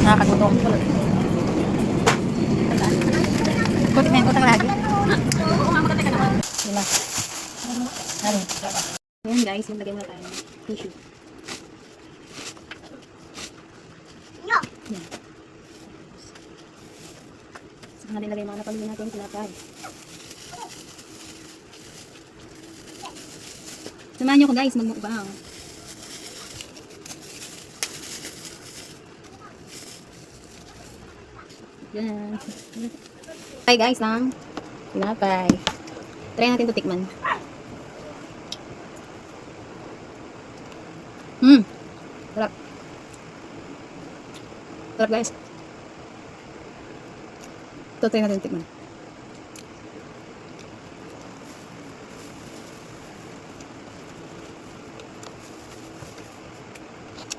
Nakakagutom. Kutik na yung utang lagi. Sila. Ano? Ayan guys, yung lagay mo na tayo. Tissue. Yan. Saka natin lagay mga napamili natin yung tinapay. Samahan nyo ko guys, magmukbang. Yan. Hi guys, ng tinapay. Try natin ito tikman. Sarap. Sarap guys. Ito try natin tikman.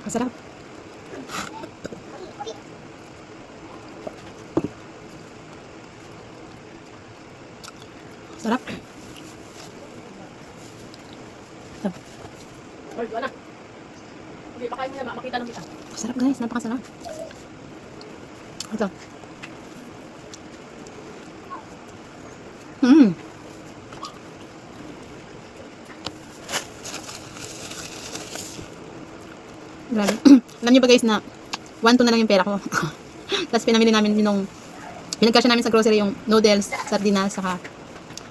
Masarap. Sarap. Wala. Hindi, pakain mo na ba? Makita lang kita. Sarap guys, napakasarap. Ito. Grabe. Alam niyo ba guys na 1-2 na lang yung pera ko. Tapos pinamili namin yung pinagkasya namin sa grocery yung noodles, sardinas, saka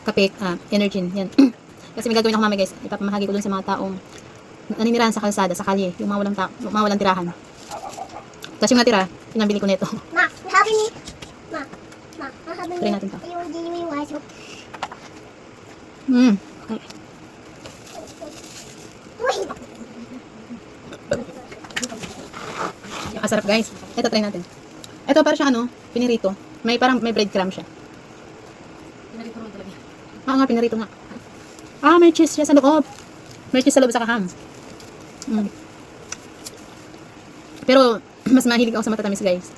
kape, Energin. Yan. Kasi may gagawin ako mamaya guys. Ipapamahagi ko dun sa mga taong naninirahan sa kalsada, sa kalye, yung mga walang tirahan. Tapos yung natira, pinabili ko nito. Ma, sabi ni Try natin to. yung genuine wise. Ay. Masarap guys. Ito try natin. Ito para siya pinirito. May breadcrumb siya. Pinarito mo talaga. Nga, pinirito nga. May cheese siya sa loob. May cheese sa loob sa kaham. Pero, mas mahilig ako sa matatamis guys.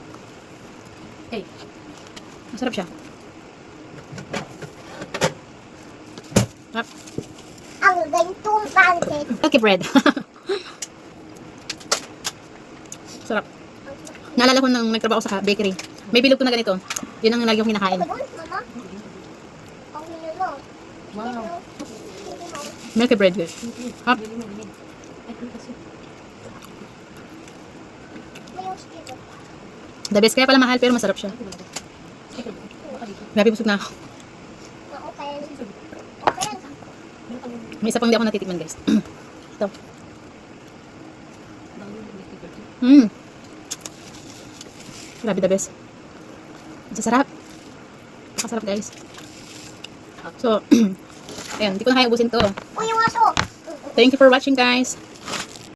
Okay. Masarap siya. Ang gantong pancake. Okay, bread. Sarap. Naalala ko nang nagtrabaho sa bakery. May bilog ko na ganito. Yun ang lagi kong kinakain. Mama? Ang nilo. Wow. Milky bread guys. Hap. The best. Kaya pala mahal pero masarap siya. Grabe, busog na ako. Okay. May isa pang hindi ako natitikman guys. Ito. Grabe, the best. Masasarap. Masarap guys. So, ayun, hindi ko na kaya ubusin to. Uy, yung aso. Thank you for watching guys.